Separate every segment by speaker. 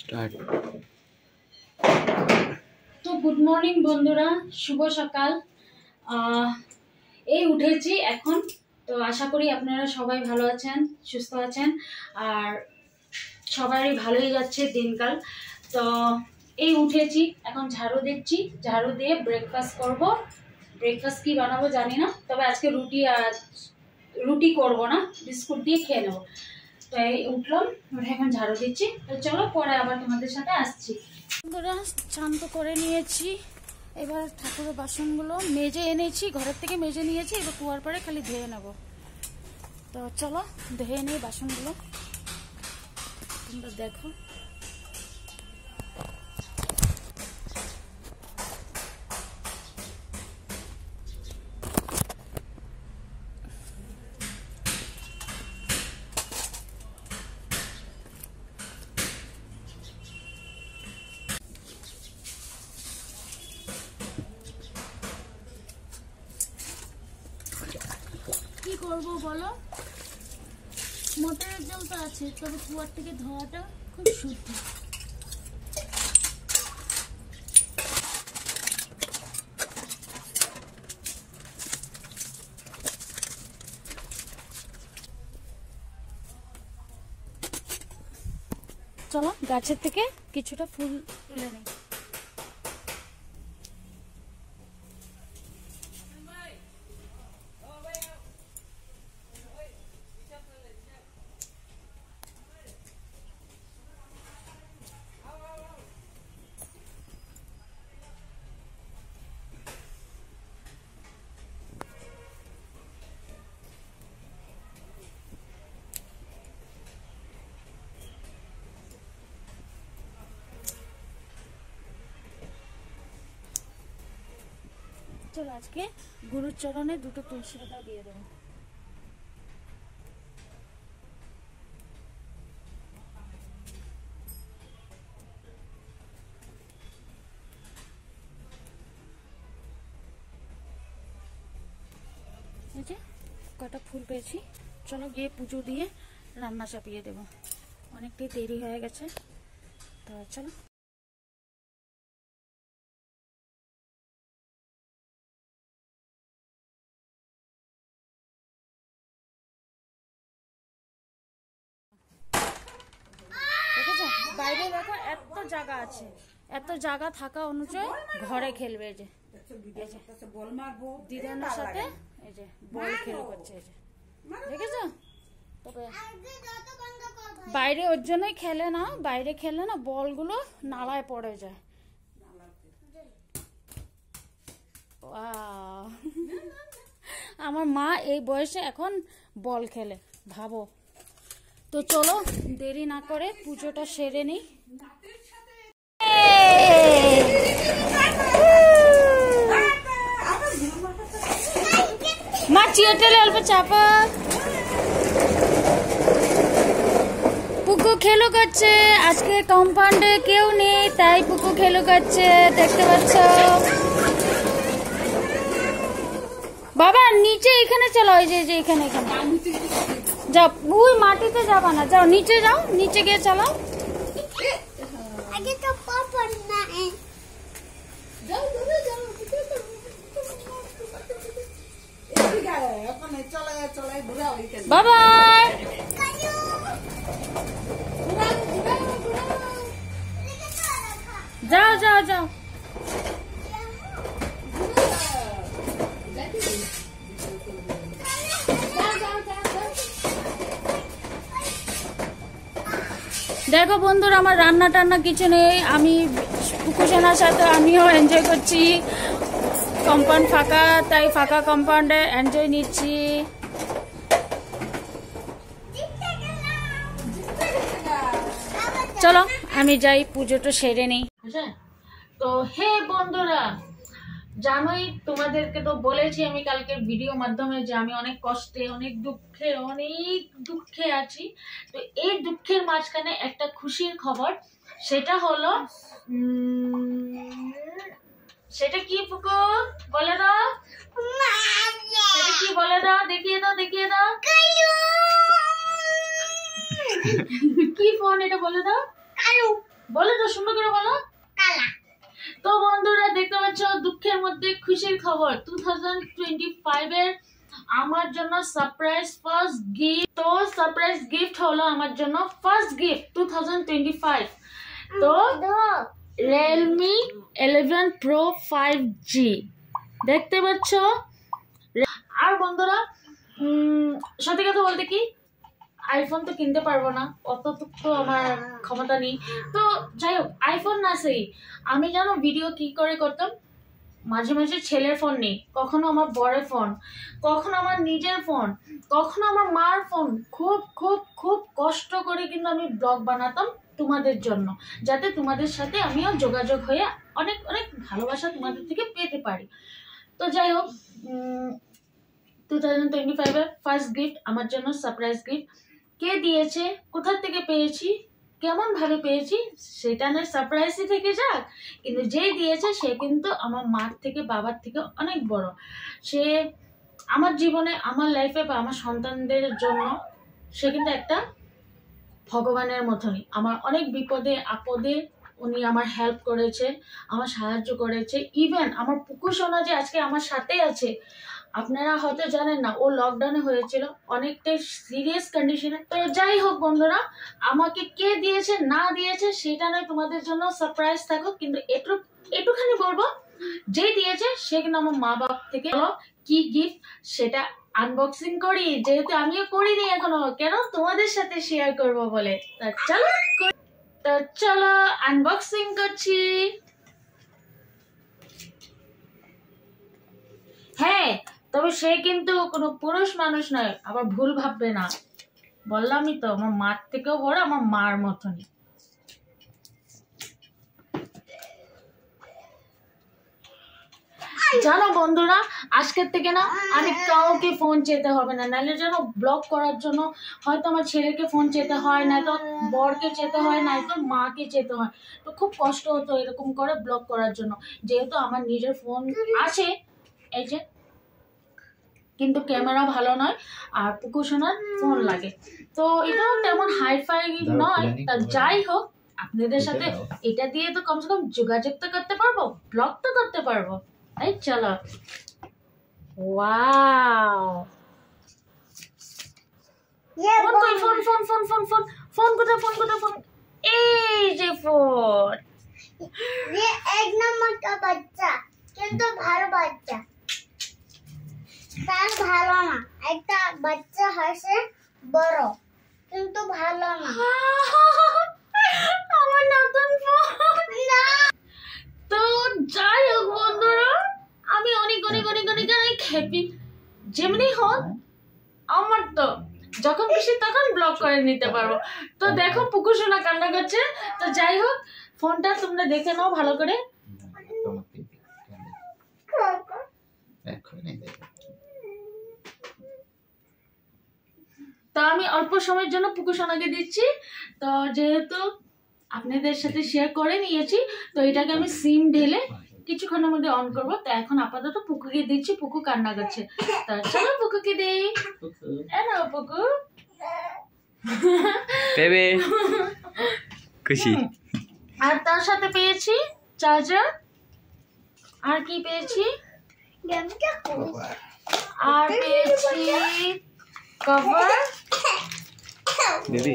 Speaker 1: Start.
Speaker 2: তো good morning বন্ধুরা, শুভ সকাল। এই উঠেছি এখন। তো আশা করি আপনারা সবাই ভালো আছেন, সুস্থ আছেন, আর সবারই ভালোই যাচ্ছে দিনকাল। তো এই উঠেছি, এখন ঝাড়ু দিচ্ছি, ঝাড়ু দিয়ে ব্রেকফাস্ট করব। ব্রেকফাস্ট কি বানাবো জানি না, তবে আজকে রুটি করব না, বিস্কুট দিয়ে খেয়ে নেবো। তো এই উঠলাম, এখন ঝাড়ু দিচ্ছি। তো চলো পরে আবার তোমাদের সাথে আসছি। বন্ধুরা চান তো করে নিয়েছি, এবার ঠাকুরের বাসনগুলো মেজে এনেছি, ঘরের থেকে মেজে নিয়েছি, এবার কুয়ার পরে খালি ধুয়ে নেব। তো চলো ধুয়ে নেই বাসনগুলো, তোমরা দেখো। কি করবো বলো, মোটরের জল তো আছে, তবে কুয়ার থেকে ধোয়াটা খুব শুদ্ধ। চলো গাছের থেকে কিছুটা ফুল তুলে নেই। চলো আজকে গুরুর চরণে দুটো তুলসী পাতা দিয়ে দেবো। এই যে কটা ফুল পেয়েছি, চলো গিয়ে পুজো দিয়ে রান্না চাপিয়ে দেবো, অনেকটাই দেরি হয়ে গেছে। তো চলো। দেখেছো বাইরে দেখো এত জায়গা আছে, এত জায়গা থাকা অনুযায়ী ঘরে খেলবে। এই যে দিদানের সাথে এই যে বল খেল করছে, এই যে দেখেছো। তবে বাইরে ওর জন্যই খেলে না, বাইরে খেলে না বলগুলো নালায় পড়ে যায়। আমার মা এই বয়সে এখন বল খেলে, ভাবো। তো চলো দেরি না করে পুজোটা সেরে নিই। মা চিয়ারটেলে অল্প চাপা। পুকু খেলো করছে, আজকে কম্পাউন্ডে কেউ নেই, তাই পুকু খেলো করছে, দেখতে পাচ্ছ। বাবা নিচে এখানে চলো, ওই যে এখানে এখানে যাও, ওই মাটিতে যাবা না, যাও নিচে যাও, নিচে গিয়ে চালাও। বাবা যাও যাও যাও। দেখো বন্ধুরা, আমার রান্না টান্না কিছু নেই, আমি পুকুসোনার সাথে আমিও এনজয় করছি। কম্পাউন্ড ফাঁকা, তাই ফাঁকা কম্পাউন্ডে এনজয় নিচ্ছি। চলো আমি যাই, পুজোটা সেরে নেই। তো হে বন্ধুরা, জানোই তোমাদেরকে তো বলেছি আমি কালকের ভিডিও মাধ্যমে যে আমি অনেক কষ্টে, অনেক দুঃখে আছি। তো এই দুঃখের মাঝখানে একটা খুশির খবর, সেটা হলো সেটা কি পুকু বলে দাও, সেটা কি বলে দাও, দেখিয়ে দাও, দেখিয়ে দাও। কি ফোন এটা বলে দাও। বলো তো, সুন্দর করে বলো। তো বন্ধুরা দেখতে পাচ্ছ, দুঃখের মধ্যে খুশির খবর, 2025 এর আমার জন্য সারপ্রাইজ ফার্স্ট গিফট। তো সারপ্রাইজ গিফট হলো আমার জন্য ফার্স্ট গিফট 2025। তো Realme 11 Pro 5G দেখতে পাচ্ছ। আর বন্ধুরা সত্যি কথা বলতে কি, আইফোন তো কিনতে পারবো না, অতটুকু তো আমার ক্ষমতা নেই। তো যাই হোক, আইফোন না সেই, আমি জানো ভিডিও কি করে করতাম, মাঝে মাঝে ছেলের ফোন নেই, কখনো আমার বড়ের ফোন, কখনো আমার নিজের ফোন, কখনো আমার মার ফোন, খুব খুব খুব কষ্ট করে কিন্তু আমি ব্লগ বানাতাম তোমাদের জন্য, যাতে তোমাদের সাথে আমিও যোগাযোগ হয়ে অনেক অনেক ভালোবাসা তোমাদের থেকে পেতে পারি। তো যাই হোক, 2025 এর ফার্স্ট গিফট আমার জন্য সারপ্রাইজ গিফট। কে দিয়েছে, কোথা থেকে পেয়েছি, কেমন ভাবে পেয়েছি সেটা নয় সারপ্রাইজই থেকে যাক, কিন্তু যেই দিয়েছে সে কিন্তু আমার মার থেকে বাবার থেকে অনেক বড়। সে আমার জীবনে, আমার লাইফে বা আমার সন্তানদের জন্য সে কিন্তু একটা ভগবানের মতনই। আমার অনেক বিপদে আপদে উনি আমার হেল্প করেছে, আমার সাহায্য করেছে। ইভেন আমার পুকু সোনা যে আজকে আমার সাথে আছে, আপনারা হয়তো জানেন না, ও লকডাউনে হয়েছিল, অনেকটাই সিরিয়াস কন্ডিশনে। তো যাই হোক বন্ধুরা, আমাকে কে দিয়েছে না দিয়েছে সেটা নয়, তোমাদের জন্য সারপ্রাইজ থাকুক, কিন্তু একটুখানি বলবো, যে দিয়েছে সে কিন্তু আমার মা বাবা থেকে। কি গিফট সেটা আনবক্সিং করি, যেহেতু আমিও করিনি এখনো, কেন তোমাদের সাথে শেয়ার করব বলে। তো চলো আনবক্সিং করছি। হ্যাঁ, তবে সে কিন্তু কোনো পুরুষ মানুষ নয়, আবার ভুল ভাববে না, বললামই তো আমার মার থেকেও বড়, আমার মার মতনই। জানো বন্ধুরা, আজকের থেকে না আমি কাউকে ফোন চেতে হবে না, নাহলে যেন ব্লগ করার জন্য হয়তো আমার ছেলেকে ফোন চেতে হয়, নয়তো বরকে চেতে হয়, নয়তো মাকে চেতে হয়। তো খুব কষ্ট হতো এরকম করে ব্লগ করার জন্য, যেহেতু আমার নিজের ফোন আছে এই যে, কিন্তু ক্যামেরা ভালো নয়, আর পুকু সোনার ফোন লাগে। তো এটাও তেমন হাইফাই নয়। তা যাই হোক, আপনাদের সাথে এটা দিয়ে তো কমসে কম যোগাযোগ তো করতে পারবো, ব্লগ তো করতে পারবো। এই চলো, wow, phone phone phone phone phone phone কোথায়, ফোন কোথায়, ফোন এই যে ফোন।
Speaker 1: ये एक नंबर का बच्चा কিন্তু ভালো বাচ্চা, তার ভালো না, একটা বাচ্চা হয়েছে বড় কিন্তু ভালো না।
Speaker 2: আমার নতুন ফোন না। তো যাই হোক বন্ধুরা, আমি অনেক অনেক অনেক অনেক অনেক হ্যাপি। যেমনি হোক, আমার তো যখন খুশি তখন ব্লগ করে নিতে পারবো। তো দেখো পুকু সোনা কান্না করছে। তো যাই হোক, ফোনটা তোমরা দেখে নাও ভালো করে। তো আমি অল্প সময়ের জন্য পুকু সোনাকে দিচ্ছি। তো যেহেতু আপনাদের সাথে শেয়ার করে নিয়েছি, তো এটাকে আমি সিম ঢেলে কিছুক্ষণের মধ্যে অন করবো। তো এখন আপাতত পুকুকে দিচ্ছি, পুকু কান্না করছে। তো চলো পুকুকে দেই। এনো পুকু,
Speaker 3: বেবি খুশি।
Speaker 2: আর তার সাথে পেয়েছি চার্জার, আর কি পেয়েছি, আর পেয়েছি কভার।
Speaker 3: বেবি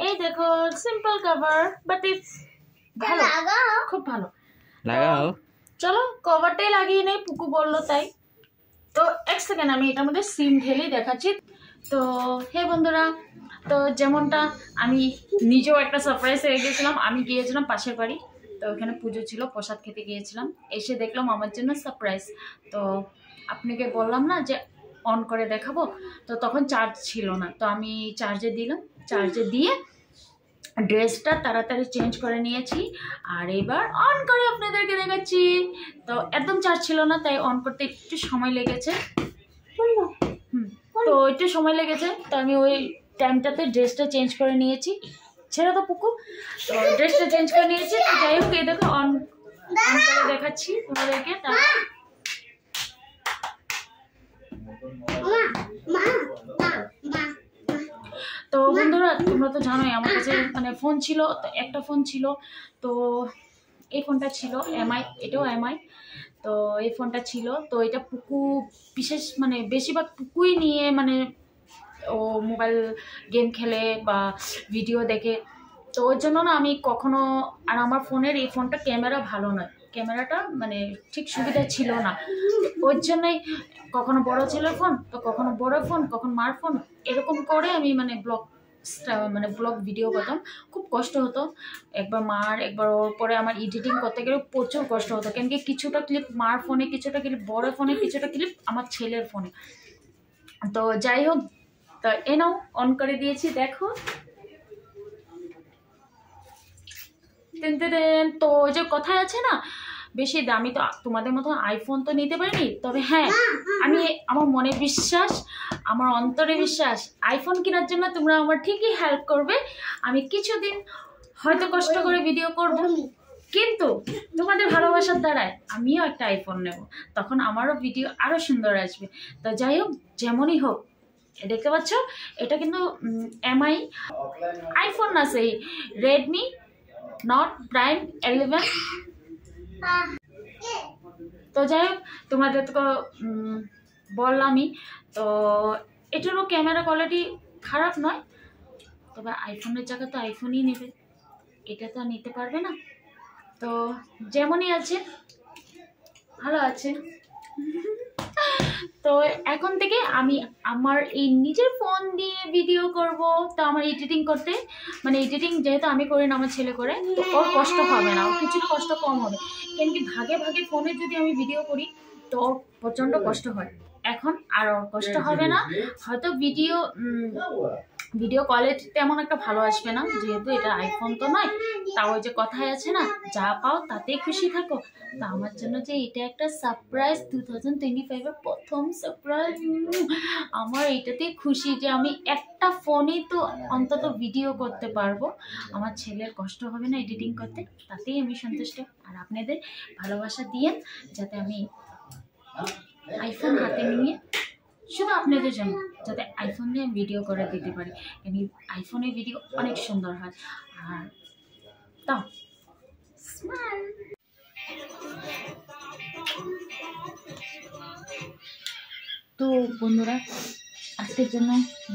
Speaker 2: এই দেখো সিম্পল কভার, বাট ইটস ভালো, খুব ভালো।
Speaker 3: লাগাও,
Speaker 2: চলো কভারটাই লাগিয়ে নেই, পুকু বললো তাই। তো এক সেকেন্ড আমি এটার মধ্যে সিম ঢেলেই দেখাচ্ছি। তো হে বন্ধুরা, তো যেমনটা আমি নিজেও একটা সারপ্রাইজ হয়ে গেছিলাম। আমি গিয়েছিলাম পাশের বাড়ি, তো ওখানে পুজো ছিল, প্রসাদ খেতে গিয়েছিলাম, এসে দেখলাম আমার জন্য সারপ্রাইজ। তো আপনাকে বললাম না যে অন করে দেখাবো, তো তখন চার্জ ছিল না, তো আমি চার্জে দিলাম, চার্জে দিয়ে ড্রেসটা তাড়াতাড়ি চেঞ্জ করে নিয়েছি, আর এবার অন করে আপনাদেরকে দেখাচ্ছি। তো একদম চার্জ ছিল না, তাই অন করতে একটু সময় লেগেছে। তো একটু সময় লেগেছে, তো আমি ওই টাইমটাতে ড্রেসটা চেঞ্জ করে নিয়েছি। ছেড়ে তো পুকু, তো ড্রেসটা চেঞ্জ করে নিয়েছি। তো যাই হোক, এই দেখো অন করে দেখাচ্ছি তোমাদেরকে। তো বন্ধুরা তোমরা তো জানোই আমার কাছে মানে ফোন ছিল, তো একটা ফোন ছিল, তো এই ফোনটা ছিল এমআই, এটাও এমআই। তো এই ফোনটা ছিল, তো এটা পুকু বিশেষ মানে বেশিরভাগ পুকুই নিয়ে মানে ও মোবাইল গেম খেলে বা ভিডিও দেখে। তো ওর জন্য না আমি কখনো, আর আমার ফোনের এই ফোনটা ক্যামেরা ভালো নয়, ক্যামেরাটা মানে ঠিক সুবিধা ছিল না, ওর জন্যই কখনো বড় ছেলের ফোন তো কখনো বড় ফোন, কখনো মার ফোন, এরকম করে আমি মানে ব্লগ ভিডিও করতাম। খুব কষ্ট হতো, একবার মার একবার ওর, পরে আমার এডিটিং করতে গেলে প্রচুর কষ্ট হতো, কেন কি কিছুটা ক্লিপ মার ফোনে, কিছুটা ক্লিপ বড় ফোনে, কিছুটা ক্লিপ আমার ছেলের ফোনে। তো যাই হোক, তো এ নাও অন করে দিয়েছি, দেখো। তো ওই যে কথায় আছে না, বেশি দামি তো তোমাদের মতো আইফোন তো নিতে পারিনি, তবে হ্যাঁ আমি আমার মনে বিশ্বাস, আমার অন্তরে বিশ্বাস, আইফোন কেনার জন্য তোমরা আমার ঠিকই হেল্প করবে। আমি কিছুদিন হয়তো কষ্ট করে ভিডিও করব, কিন্তু তোমাদের ভালোবাসার দ্বারায় আমিও একটা আইফোন নেব, তখন আমারও ভিডিও আরও সুন্দর আসবে। তো যাই হোক, যেমনই হোক, দেখতে পাচ্ছ এটা কিন্তু এমআই আইফোন না, সেই রেডমি নট প্রাইম 11। তো যাই হোক, তোমাদের তো বললামই, তো এটারও ক্যামেরা কোয়ালিটি খারাপ নয়, তবে আইফোনের জায়গা তো আইফোনই নেবে, এটা তো নিতে পারবে না। তো যেমনই আছে ভালো আছে। তো এখন থেকে আমি আমার এই নিজের ফোন দিয়ে ভিডিও করব। তো আমার এডিটিং করতে মানে এডিটিং যেহেতু আমি করি না, আমার ছেলে করে, তো ওর কষ্ট হবে না, ওর কিছুটা কষ্ট কম হবে, কেন কি ভাগে ভাগে ফোনে যদি আমি ভিডিও করি তো ওর প্রচণ্ড কষ্ট হয়। এখন আর ওর কষ্ট হবে না, হয়তো ভিডিও কোয়ালিটি তেমন একটা ভালো আসবে না, যেহেতু এটা আইফোন তো নয়। তাও ওই যে কথায় আছে না, যা পাও তাতেই খুশি থাকো। তো আমার জন্য যে এটা একটা সারপ্রাইজ, 2025-এর প্রথম সারপ্রাইজ, আমার এটাতেই খুশি যে আমি একটা ফোনেই তো অন্তত ভিডিও করতে পারবো, আমার ছেলের কষ্ট হবে না এডিটিং করতে, তাতেই আমি সন্তুষ্ট। আর আপনাদের ভালোবাসা দিয়েন যাতে আমি আইফোন হাতে নিয়ে, শুধু আপনাদের জন্য, যাতে আইফোন দিয়ে ভিডিও করে দিতে পারি, কারণ আইফোনের ভিডিও অনেক সুন্দর হয়। আর তাও স্মাইল। তো বন্ধুরা, আজকের জন্য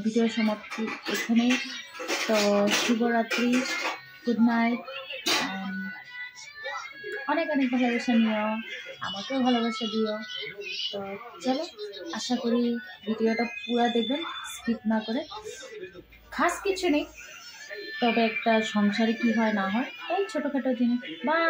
Speaker 2: ভিডিও সমাপ্তি এখানেই। তো শুভরাত্রি, গুড নাইট, অনেক অনেক ভালোবাসা নিও, আমাকেও ভালোবাসা দিও। তো চলো, আশা করি ভিডিওটা পুরো দেখবেন, স্কিপ না করে। খাস কিছু নেই, তবে একটা সংসারে কি হয় না হয়, ওই ছোটোখাটো জিনিস। বাই।